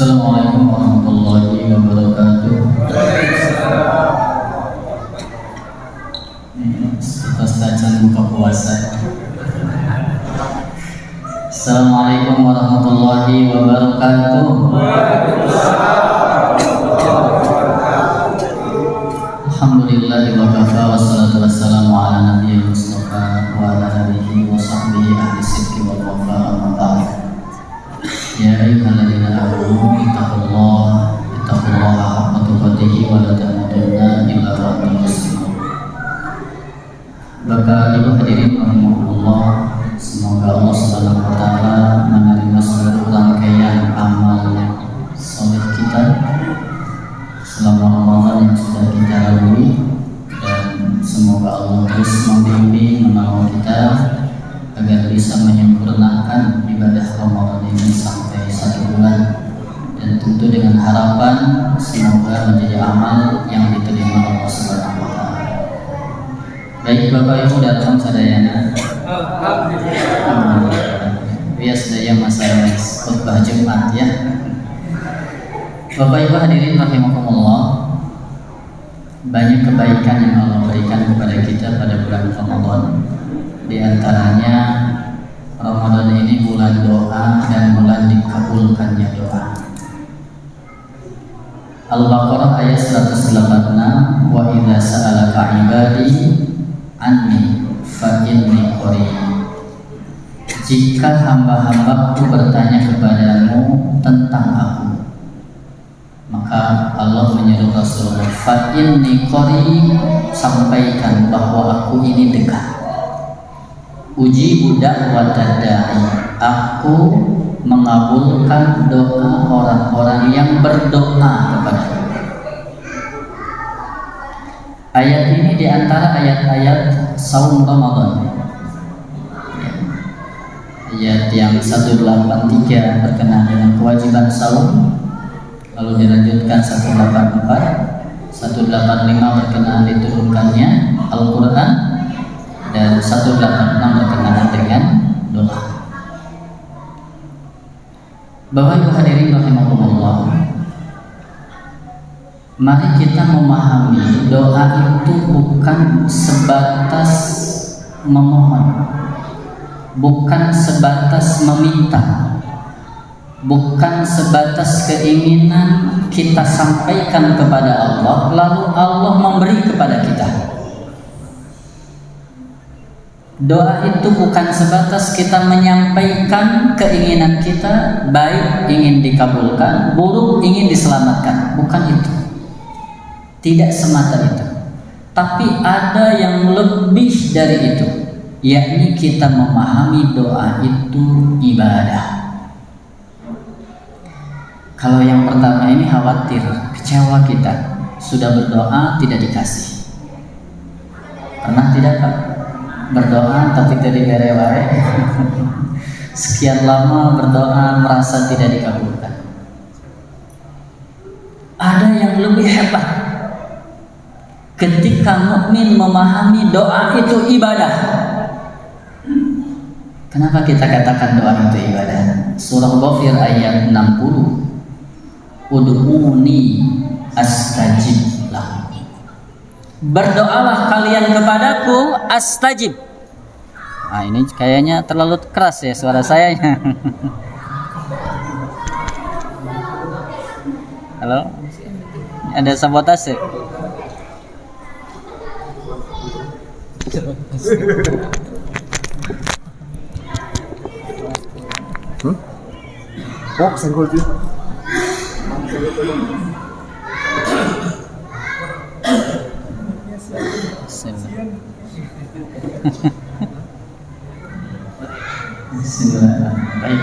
Assalamualaikum warahmatullahi wabarakatuh. Kita sedang buka puasa. Assalamualaikum warahmatullahi wabarakatuh. Alhamdulillahi wa kafa wassalatu wassalamu ala nabiyyil mustafa wa ala alihi wa sahbihi ahli sidqi wal wafa amma ba'd. Ya ayyuhalladzina amanu ittaqullaha haqqa tuqatih wa la tamutunna illa wa antum muslimun. Bapak Ibu hadirin rahimakumullah, semoga Allah Subhanahu wa taala menerima seluruh rangkaian amal saleh kita selama Ramadan yang sudah kita lalui, dan semoga Allah terus membimbing menolong kita agar bisa menyempurnakan ibadah Ramadan ini sampai 1 bulan, dan tentu dengan harapan semoga menjadi amal yang diterima Allah Subhanahu wa taala. Baik Bapak Ibu datang sadayana. Alhamdulillah. Bias daya masa khutbah Jumat ya. Bapak Ibu hadirin rahimakumullah, banyak kebaikan yang Allah berikan kepada kita pada bulan Ramadan. Di antaranya Ramadan ini bulan doa dan bulan dikabulkannya doa. Al-Baqarah ayat 186, wa idza sa'alaka 'ibadi anni fa inni qarib. Jika hamba-hambaku bertanya kepadamu tentang aku, maka Allah menyuruh Rasulullah, fa inni qarib, sampaikan bahwa aku ini dekat. Ujibu da'watad da'i, aku mengabulkan doa orang-orang yang berdoa kepadaku. Ayat ini diantara ayat-ayat saum Ramadan. Ayat yang 183 berkenaan dengan kewajiban saum, lalu dilanjutkan 184, 185 berkenaan diturunkannya Al-Quran, dan 186 berkenaan dengan doa. Bapak Ibu hadirin rahimakumullah, mari kita memahami doa itu bukan sebatas memohon, bukan sebatas meminta, bukan sebatas keinginan kita sampaikan kepada Allah lalu Allah memberi kepada kita. Doa itu bukan sebatas kita menyampaikan keinginan kita, baik ingin dikabulkan, buruk ingin diselamatkan, bukan itu. Tidak semata itu. Tapi ada yang lebih dari itu, yakni kita memahami doa itu ibadah. Kalau yang pertama ini khawatir, kecewa kita, sudah berdoa tidak dikasih. Pernah tidak Pak? Berdoa tapi tidak digarewae. Sekian lama berdoa merasa tidak dikabulkan. Ada yang lebih hebat, ketika mukmin memahami doa itu ibadah. Kenapa kita katakan doa itu ibadah? Surah Ghafir ayat 60, ud'uni astajib lakum. Berdoalah kalian kepadaku, astajib. Nah, ini kayaknya terlalu keras ya suara saya. Halo, ada sabotase. Oh, senggol dia. Bismillah. Baik,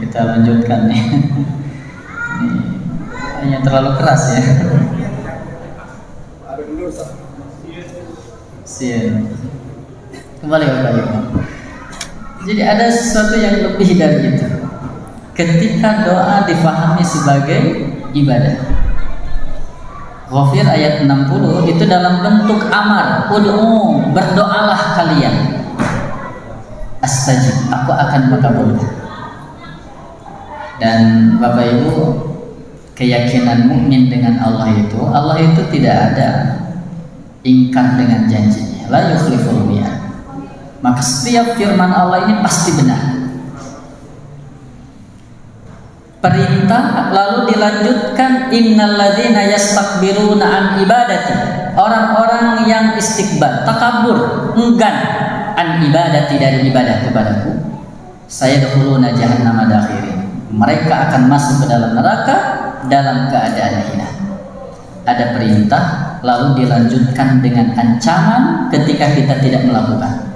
kita lanjutkan nih. Ini hanya terlalu keras ya. Sian. Kembali Bapak Ibu. Jadi ada sesuatu yang lebih dari itu. Ketika doa difahami sebagai ibadah. Ghafir ayat 60 itu dalam bentuk amar, ud'u, berdoalah kalian. Astajib, aku akan mengabulkan. Dan Bapak Ibu, keyakinan mukmin dengan Allah itu tidak ada ingkar dengan janjinya, la yukhliful mi'ad. Maka setiap firman Allah ini pasti benar. Perintah lalu dilanjutkan, innalladzina yastakbiruna an ibadati, orang-orang yang istikbar, takabur, enggan an ibadati, dari ibadah kepadaku, sayadkhuluna jahannama dakhirin, mereka akan masuk ke dalam neraka dalam keadaan hina. Ada perintah lalu dilanjutkan dengan ancaman ketika kita tidak melakukan.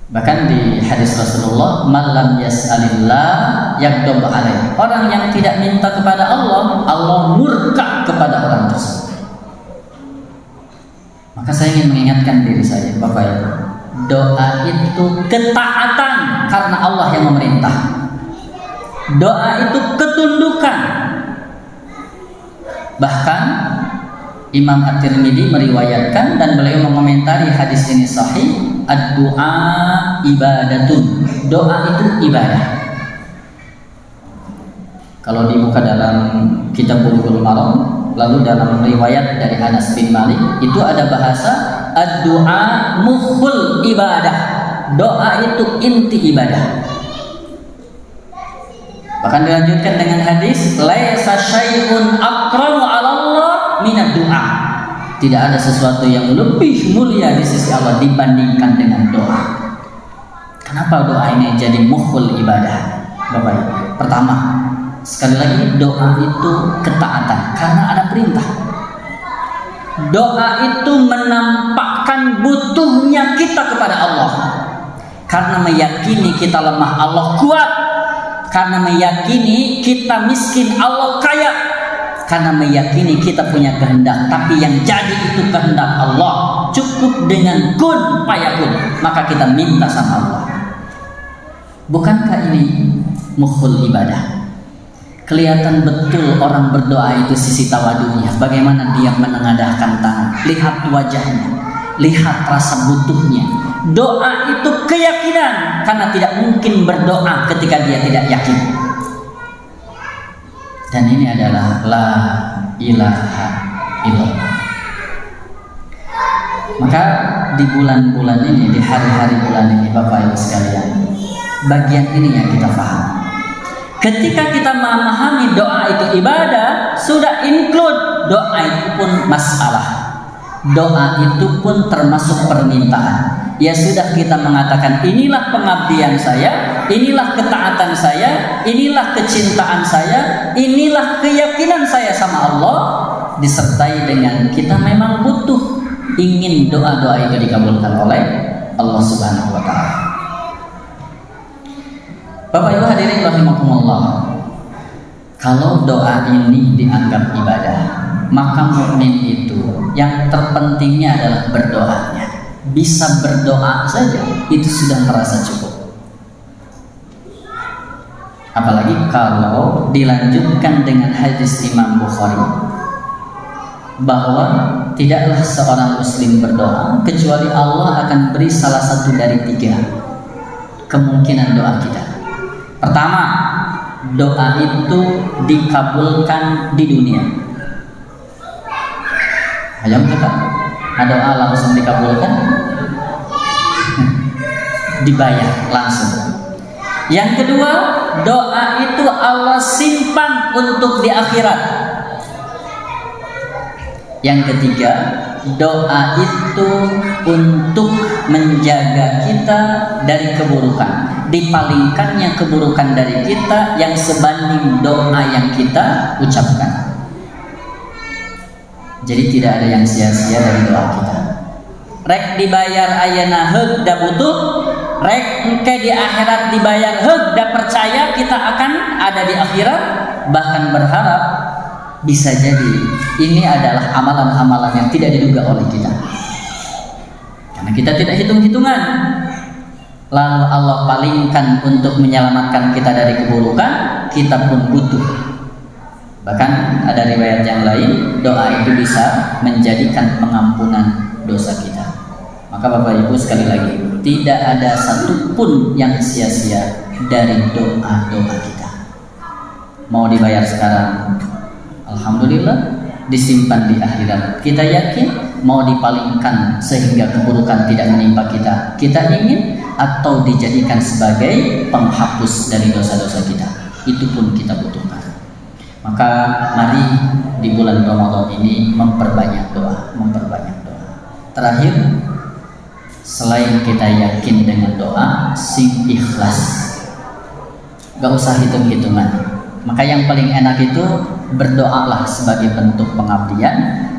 Bahkan di hadis Rasulullah, man lam yas'alillah yaghdab alaih, orang yang tidak minta kepada Allah, Allah murka kepada orang tersebut. Maka saya ingin mengingatkan diri saya, Bapak Ibu, doa itu ketaatan karena Allah yang memerintah. Doa itu ketundukan. Bahkan Imam At-Tirmidzi meriwayatkan dan beliau mengomentari hadis ini sahih, ad-du'a ibadatun, doa itu ibadah. Kalau dibuka dalam kitab Bulughul Maram, lalu dalam riwayat dari Anas bin Malik itu ada bahasa ad-du'a mukhul ibadah, doa itu inti ibadah. Bahkan dilanjutkan dengan hadis, laisa syai'un akramu 'ala Allah minad du'a, tidak ada sesuatu yang lebih mulia di sisi Allah dibandingkan dengan doa. Kenapa doa ini jadi mukhul ibadah, Bapak Ibu? Pertama, sekali lagi, doa itu ketaatan karena ada perintah. Doa itu menampakkan butuhnya kita kepada Allah, karena meyakini kita lemah, Allah kuat. Karena meyakini kita miskin, Allah kaya. Karena meyakini kita punya kehendak, tapi yang jadi itu kehendak Allah. Cukup dengan kun fayakun, maka kita minta sama Allah. Bukankah ini mukhul ibadah? Kelihatan betul orang berdoa itu sisi tawadunya, bagaimana dia menengadahkan tangan, lihat wajahnya, lihat rasa butuhnya. Doa itu keyakinan, karena tidak mungkin berdoa ketika dia tidak yakin. Dan ini adalah la ilaha illallah. Maka di bulan-bulan ini, di hari-hari bulan ini, Bapak Ibu sekalian, bagian ini yang kita paham. Ketika kita memahami doa itu ibadah, sudah include doa itu pun masalah. Doa itu pun termasuk permintaan. Ya sudah, kita mengatakan inilah pengabdian saya, inilah ketaatan saya, inilah kecintaan saya, inilah keyakinan saya sama Allah, disertai dengan kita memang butuh, ingin doa-doa itu dikabulkan oleh Allah Subhanahu wa Ta'ala. Bapak Ibu hadirin rahimakumullah, kalau doa ini dianggap ibadah, maka mukmin itu yang terpentingnya adalah berdoanya. Bisa berdoa saja itu sudah merasa cukup. Apalagi kalau dilanjutkan dengan hadis Imam Bukhari, bahwa tidaklah seorang muslim berdoa kecuali Allah akan beri salah satu dari 3 kemungkinan doa kita. Pertama, doa itu dikabulkan di dunia. Ayo kita, doa langsung dikabulkan, dibayar langsung. Yang kedua, doa itu Allah simpan untuk di akhirat. Yang ketiga, doa itu untuk menjaga kita dari keburukan, dipalingkannya keburukan dari kita yang sebanding doa yang kita ucapkan. Jadi tidak ada yang sia-sia dari doa kita. Rek dibayar ayeuna heug da butuh, rek engke di akhirat dibayar heug da percaya kita akan ada di akhirat, bahkan berharap bisa jadi ini adalah amalan-amalan yang tidak diduga oleh kita. Karena kita tidak hitung-hitungan. Lalu Allah palingkan untuk menyelamatkan kita dari keburukan, kita pun butuh. Bahkan ada riwayat yang lain, doa itu bisa menjadikan pengampunan dosa kita. Maka Bapak Ibu sekali lagi, tidak ada satupun yang sia-sia dari doa-doa kita. Mau dibayar sekarang, alhamdulillah, disimpan di akhirat. Kita yakin mau dipalingkan sehingga keburukan tidak menimpa kita. Kita ingin, atau dijadikan sebagai penghapus dari dosa-dosa kita. Itu pun kita butuhkan. Maka mari di bulan Ramadan ini memperbanyak doa. Terakhir, selain kita yakin dengan doa, sing ikhlas. Gak usah hitung-hitungan. Maka yang paling enak itu berdoalah sebagai bentuk pengabdian,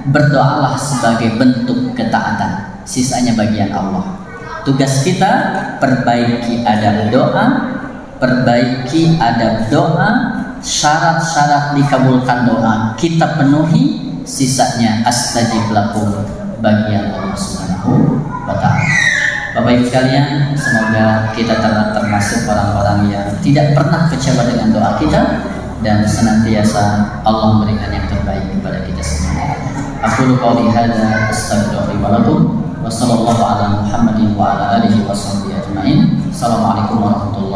berdoalah sebagai bentuk ketaatan. Sisanya bagian Allah. Tugas kita perbaiki adab doa, syarat-syarat dikabulkan doa kita penuhi, sisanya astajib lakum, bagian Allah Subhanahu wa ta'ala. Bapak Ibu sekalian, semoga kita termasuk orang-orang yang tidak pernah kecewa dengan doa kita, dan senantiasa Allah memberikan yang terbaik kepada kita semua. Aku qouli hadza astaghfirullahi wa lakum wa sallallahu ala Muhammadin wa ala alihi wa sahbihi ajmain. Assalamualaikum warahmatullahi wabarakatuh.